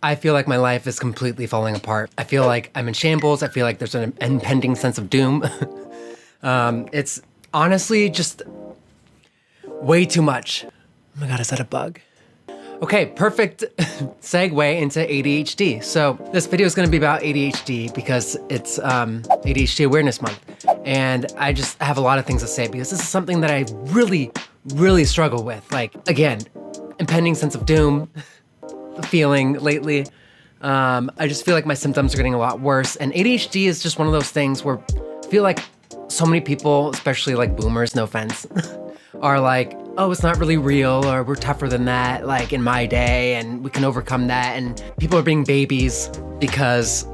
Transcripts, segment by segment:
I feel like my life is completely falling apart. I feel like I'm in shambles. I feel like there's an impending sense of doom. It's honestly just way too much. Oh my God, is that a bug? Okay, perfect segue into ADHD. So this video is gonna be about ADHD because it's ADHD Awareness Month. And I just have a lot of things to say because this is something that I really struggle with. Like, again, impending sense of doom feeling lately. I just feel like my symptoms are getting a lot worse. And ADHD is just one of those things where I feel like so many people, especially like boomers, no offense, are like, oh, it's not really real, or we're tougher than that, like in my day, and we can overcome that. And people are being babies because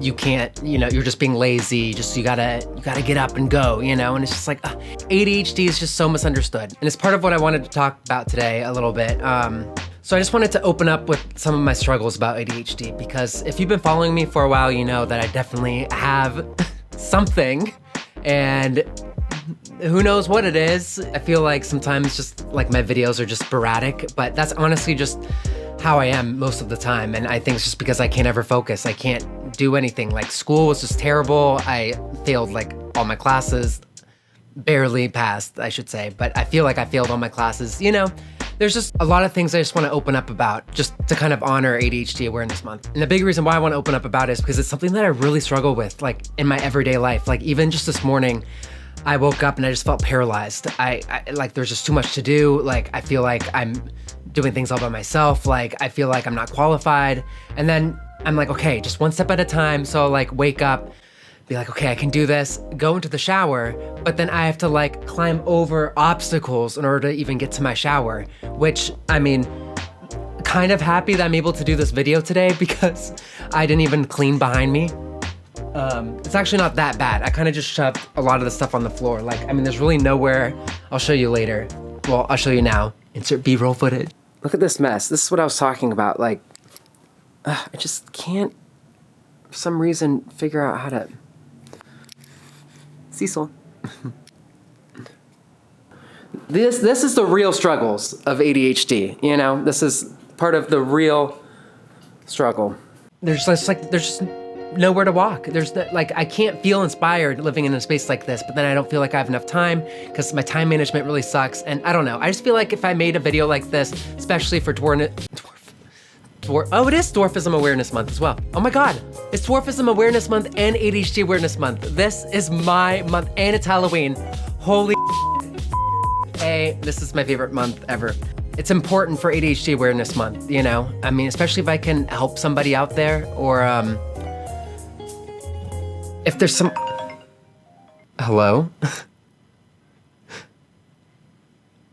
you can't, you're just being lazy. You gotta get up and go, and it's just like, ADHD is just so misunderstood. And it's part of what I wanted to talk about today a little bit. So I just wanted to open up with some of my struggles about ADHD, because if you've been following me for a while, you know that I definitely have something, and who knows what it is. I feel like sometimes just like my videos are just sporadic, but that's honestly just how I am most of the time. And I think it's just because I can't ever focus. I can't do anything. Like, school was just terrible. I failed like all my classes, barely passed, I should say, but I feel like I failed all my classes. There's just a lot of things I just want to open up about, just to kind of honor ADHD Awareness Month. And the big reason why I want to open up about it is because it's something that I really struggle with, like in my everyday life. Like, even just this morning, I woke up and I just felt paralyzed. I like, there's just too much to do. Like, I feel like I'm doing things all by myself. Like, I feel like I'm not qualified. And then I'm like, okay, just one step at a time. So like, wake up, be like, okay, I can do this, go into the shower, but then I have to like climb over obstacles in order to even get to my shower, which, I mean, kind of happy that I'm able to do this video today because I didn't even clean behind me. It's actually not that bad. I kind of just shoved a lot of the stuff on the floor. Like, I mean, there's really nowhere. I'll show you later. Well, I'll show you now. Insert B-roll footage. Look at this mess. This is what I was talking about. Like, I just can't, for some reason, figure out how to... Cecil. This is the real struggles of ADHD, This is part of the real struggle. There's just nowhere to walk. I can't feel inspired living in a space like this, but then I don't feel like I have enough time because my time management really sucks. And I don't know. I just feel like if I made a video like this, especially for it is Dwarfism Awareness Month as well. Oh my God, it's Dwarfism Awareness Month and ADHD Awareness Month. This is my month, and it's Halloween. Holy hey, this is my favorite month ever. It's important for ADHD Awareness Month, I mean, especially if I can help somebody out there, or if there's some... Hello?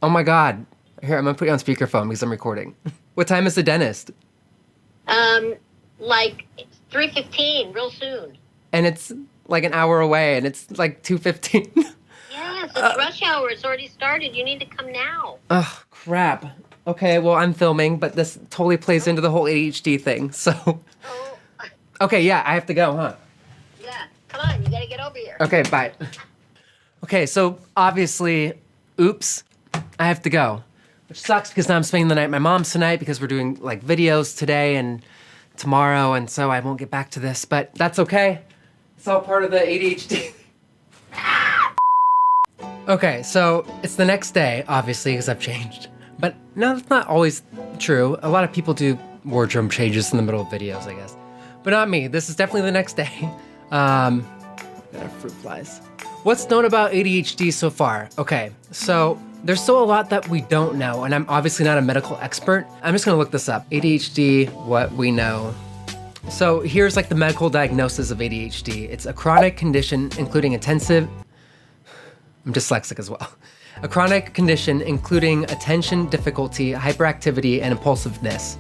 Oh my God. Here, I'm gonna put you on speakerphone because I'm recording. What time is the dentist? Like 3:15, real soon. And it's like an hour away, and it's like 2:15. Yes, it's rush hour. It's already started. You need to come now. Oh, crap. Okay, well, I'm filming, but this totally plays into the whole ADHD thing, so... Oh. Okay, yeah, I have to go, huh? Yeah, come on. You gotta get over here. Okay, bye. Okay, so obviously, oops, I have to go. Which sucks because now I'm spending the night at my mom's tonight because we're doing like videos today and tomorrow, and so I won't get back to this, but that's okay. It's all part of the ADHD. Okay, so it's the next day, obviously, because I've changed. But no, that's not always true. A lot of people do wardrobe changes in the middle of videos, I guess. But not me. This is definitely the next day. Got our fruit flies. What's known about ADHD so far? Okay, so there's still a lot that we don't know, and I'm obviously not a medical expert. I'm just gonna look this up. ADHD, what we know. So here's like the medical diagnosis of ADHD. It's a chronic condition including intensive... I'm dyslexic as well. A chronic condition including attention difficulty, hyperactivity, and impulsiveness.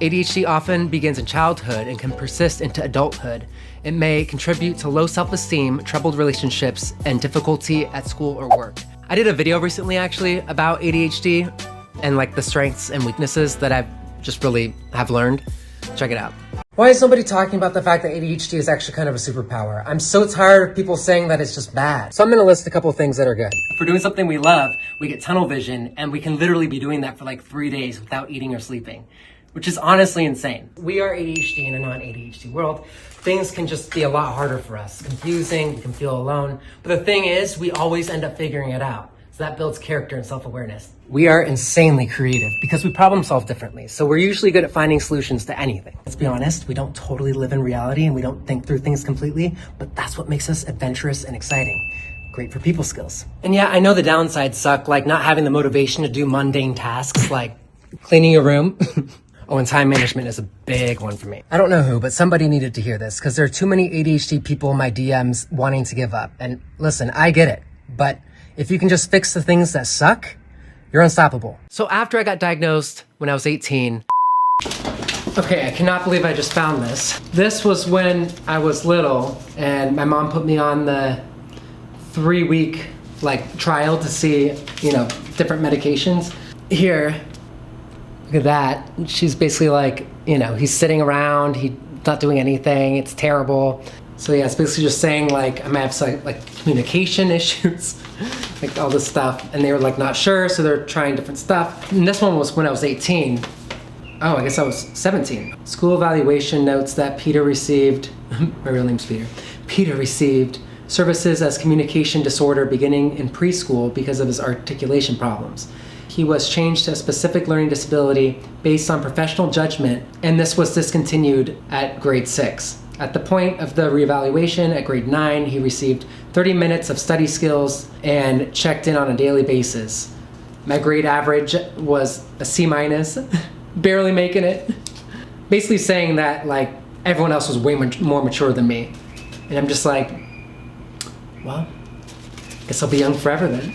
ADHD often begins in childhood and can persist into adulthood. It may contribute to low self-esteem, troubled relationships, and difficulty at school or work. I did a video recently actually about ADHD and like the strengths and weaknesses that I've just really have learned. Check it out. Why is nobody talking about the fact that ADHD is actually kind of a superpower? I'm so tired of people saying that it's just bad. So I'm gonna list a couple of things that are good. If we're doing something we love, we get tunnel vision, and we can literally be doing that for like 3 days without eating or sleeping. which is honestly insane. We are ADHD in a non-ADHD world. Things can just be a lot harder for us. Confusing, we can feel alone. But the thing is, we always end up figuring it out. So that builds character and self-awareness. We are insanely creative because we problem solve differently. So we're usually good at finding solutions to anything. Let's be honest, we don't totally live in reality and we don't think through things completely, but that's what makes us adventurous and exciting. Great for people skills. And yeah, I know the downsides suck, like not having the motivation to do mundane tasks like cleaning your room. Oh, and time management is a big one for me. I don't know who, but somebody needed to hear this because there are too many ADHD people in my DMs wanting to give up. And listen, I get it, but if you can just fix the things that suck, you're unstoppable. So after I got diagnosed when I was 18, okay, I cannot believe I just found this. This was when I was little and my mom put me on the 3-week trial to see, different medications. Here, look at that. She's basically like, he's sitting around, he's not doing anything, it's terrible. So yeah, it's basically just saying I might have some communication issues, all this stuff. And they were not sure, so they're trying different stuff. And this one was when I was 18. Oh, I guess I was 17. School evaluation notes that Peter received, my real name's Peter. Peter received services as communication disorder beginning in preschool because of his articulation problems. He was changed to a specific learning disability based on professional judgment, and this was discontinued at grade 6. At the point of the reevaluation at grade 9, he received 30 minutes of study skills and checked in on a daily basis. My grade average was a C-, barely making it. Basically saying that everyone else was way more mature than me. And I'm just well, guess I'll be young forever then.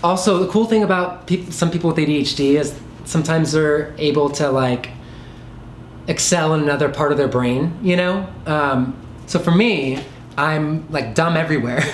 Also, the cool thing about some people with ADHD is sometimes they're able to excel in another part of their brain, So for me, I'm dumb everywhere,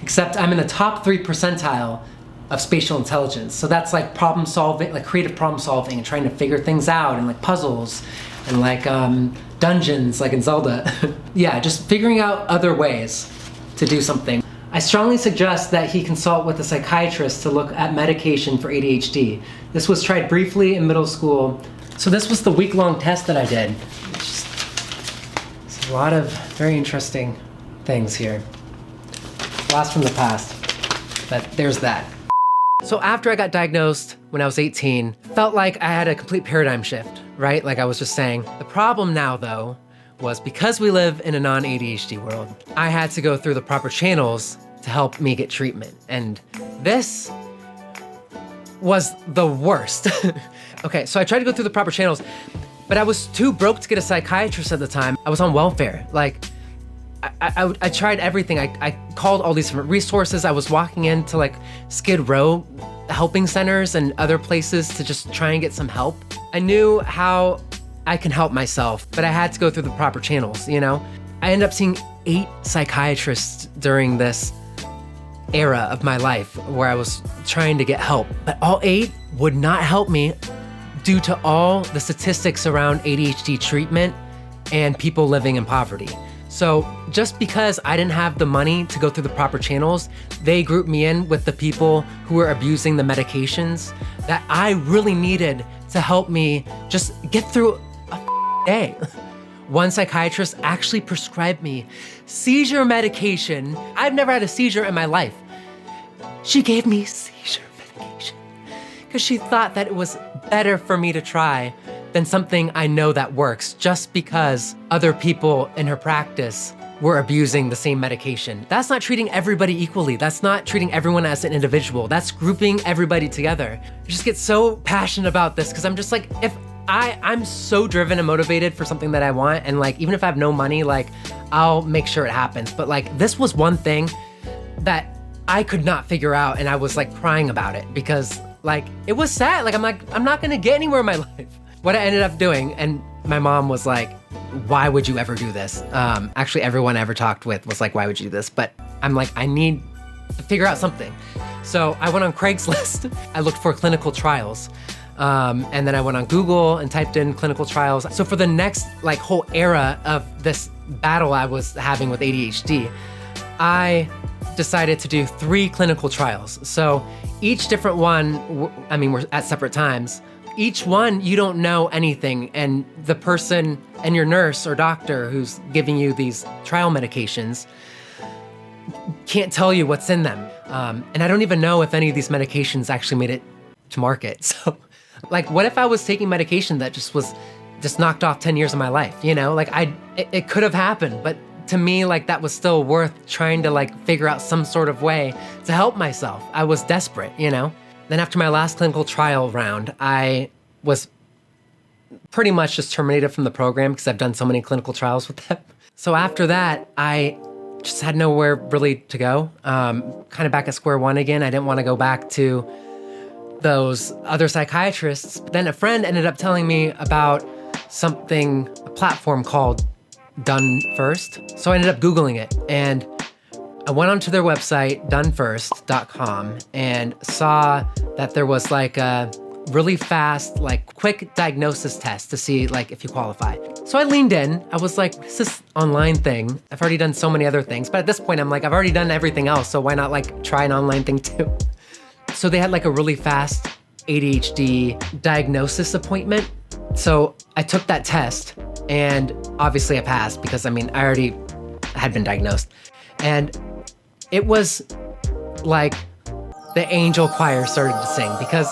except I'm in the top 3 percentile of spatial intelligence. So that's problem solving, creative problem solving and trying to figure things out and puzzles and dungeons in Zelda. Yeah, just figuring out other ways to do something. I strongly suggest that he consult with a psychiatrist to look at medication for ADHD. This was tried briefly in middle school. So this was the week-long test that I did. It's a lot of very interesting things here. Blast from the past, but there's that. So after I got diagnosed when I was 18, felt like I had a complete paradigm shift, right? Like I was just saying. The problem now though, was because we live in a non-ADHD world, I had to go through the proper channels to help me get treatment. And this was the worst. Okay, so I tried to go through the proper channels, but I was too broke to get a psychiatrist at the time. I was on welfare. I tried everything. I called all these different resources. I was walking into Skid Row helping centers and other places to just try and get some help. I knew how I can help myself, but I had to go through the proper channels, I ended up seeing 8 psychiatrists during this era of my life where I was trying to get help, but all 8 would not help me due to all the statistics around ADHD treatment and people living in poverty. So just because I didn't have the money to go through the proper channels, they grouped me in with the people who were abusing the medications that I really needed to help me just get through a day. One psychiatrist actually prescribed me seizure medication. I've never had a seizure in my life. She gave me seizure medication because she thought that it was better for me to try than something I know that works just because other people in her practice were abusing the same medication. That's not treating everybody equally. That's not treating everyone as an individual. That's grouping everybody together. I just get so passionate about this because I'm just if I'm so driven and motivated for something that I want, and even if I have no money, I'll make sure it happens. But this was one thing that I could not figure out, and I was crying about it because it was sad. I'm not gonna get anywhere in my life. What I ended up doing, and my mom was why would you ever do this? Actually, everyone I ever talked with was why would you do this? But I'm I need to figure out something. So I went on Craigslist. I looked for clinical trials. And then I went on Google and typed in clinical trials. So for the next whole era of this battle I was having with ADHD, I decided to do 3 clinical trials. So each different one, we're at separate times, each one, you don't know anything. And the person and your nurse or doctor who's giving you these trial medications can't tell you what's in them. And I don't even know if any of these medications actually made it to market. So like, what if I was taking medication that just knocked off 10 years of my life, you know? Like it could have happened, but to me, like that was still worth trying to like figure out some sort of way to help myself. I was desperate, you know? Then after my last clinical trial round, I was pretty much just terminated from the program because I've done so many clinical trials with them. So after that, I just had nowhere really to go. Kind of back at square one again. I didn't want to go back to those other psychiatrists. But then a friend ended up telling me about a platform called Done First. So I ended up Googling it, and I went onto their website, donefirst.com, and saw that there was like a really fast, like quick diagnosis test to see like if you qualify. So I leaned in. I was like, what's this online thing? I've already done so many other things, but at this point I'm like, I've already done everything else, so why not like try an online thing too? So they had like a really fast ADHD diagnosis appointment. So I took that test, and obviously I passed because I already had been diagnosed. And it was like the angel choir started to sing, because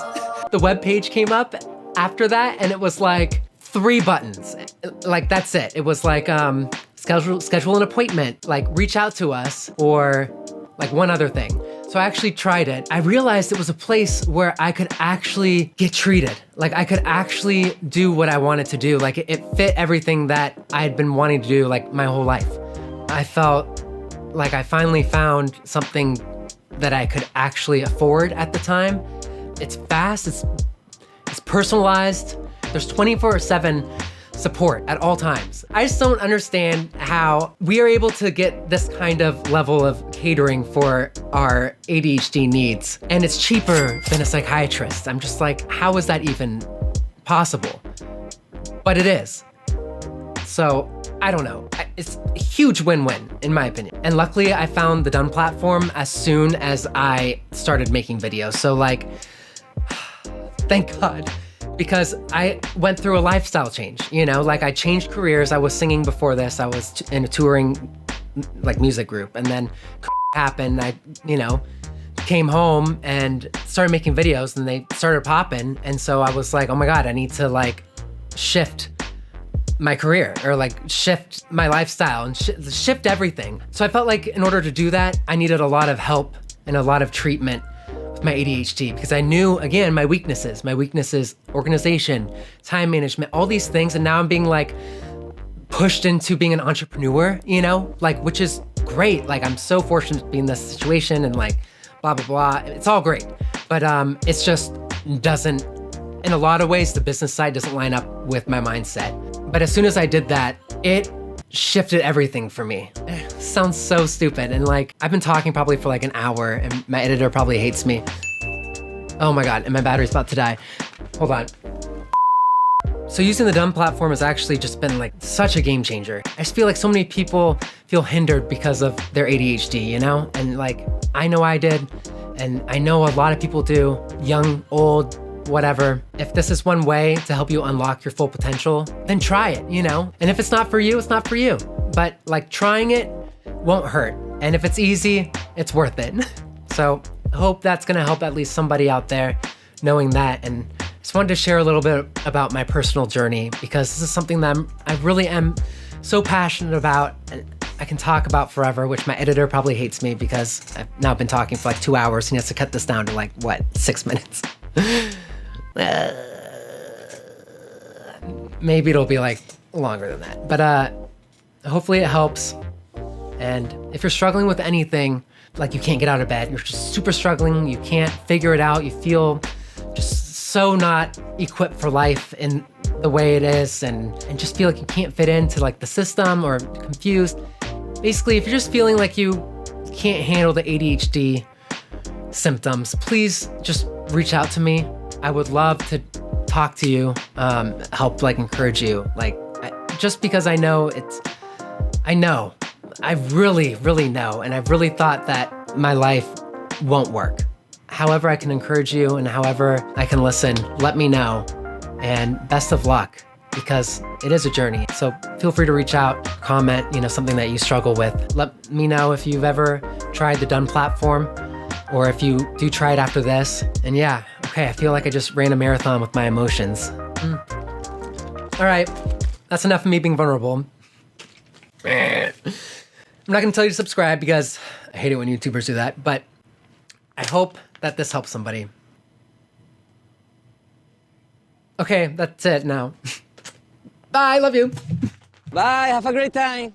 the webpage came up after that and it was like 3 buttons. Like that's it. It was like schedule an appointment, like reach out to us, or like one other thing. So I actually tried it. I realized it was a place where I could actually get treated. Like I could actually do what I wanted to do. Like it fit everything that I had been wanting to do like my whole life. I felt like I finally found something that I could actually afford at the time. It's fast, it's personalized. There's 24/7 support at all times. I just don't understand how we are able to get this kind of level of catering for our ADHD needs, and it's cheaper than a psychiatrist. I'm just like, how is that even possible? But it is. So I don't know. It's a huge win-win in my opinion. And luckily I found the Done platform as soon as I started making videos. So like, thank God. Because I went through a lifestyle change, you know, like I changed careers. I was singing before this. I was in a touring like music group, and then happened. I, came home and started making videos, and they started popping. And so I was like, oh my God, I need to like shift my career, or like shift my lifestyle and shift everything. So I felt like in order to do that, I needed a lot of help and a lot of treatment my ADHD, because I knew, again, my weaknesses, organization, time management, all these things. And now I'm being like pushed into being an entrepreneur, like, which is great. Like I'm so fortunate to be in this situation, and like blah, blah, blah. It's all great. But it's just doesn't, in a lot of ways, the business side doesn't line up with my mindset. But as soon as I did that, it shifted everything for me. Sounds so stupid. And like, I've been talking probably for like an hour, and my editor probably hates me. Oh my God, and my battery's about to die. Hold on. So using the Done platform has actually just been like such a game changer. I just feel like so many people feel hindered because of their ADHD, And like, I know I did, and I know a lot of people do, young, old, whatever. If this is one way to help you unlock your full potential, then try it, And if it's not for you, it's not for you. But like, trying it won't hurt. And if it's easy, it's worth it. So I hope that's gonna help at least somebody out there knowing that. And just wanted to share a little bit about my personal journey, because this is something that I really am so passionate about, and I can talk about forever, which my editor probably hates me because I've now been talking for like 2 hours, and he has to cut this down to like, 6 minutes? Maybe it'll be like longer than that, but hopefully it helps. And if you're struggling with anything, like you can't get out of bed, you're just super struggling, you can't figure it out, you feel just so not equipped for life in the way it is, and just feel like you can't fit into like the system, or confused. Basically, if you're just feeling like you can't handle the ADHD symptoms, please just reach out to me. I would love to talk to you, help like encourage you. Like, just because I really, really know, and I've really thought that my life won't work. However I can encourage you, and however I can listen, let me know. And best of luck, because it is a journey. So feel free to reach out, comment, something that you struggle with. Let me know if you've ever tried the Done platform, or if you do try it after this. And yeah, okay, I feel like I just ran a marathon with my emotions. All right, that's enough of me being vulnerable. I'm not gonna tell you to subscribe because I hate it when YouTubers do that, but I hope that this helps somebody. Okay, that's it now. Bye, love you. Bye, have a great time.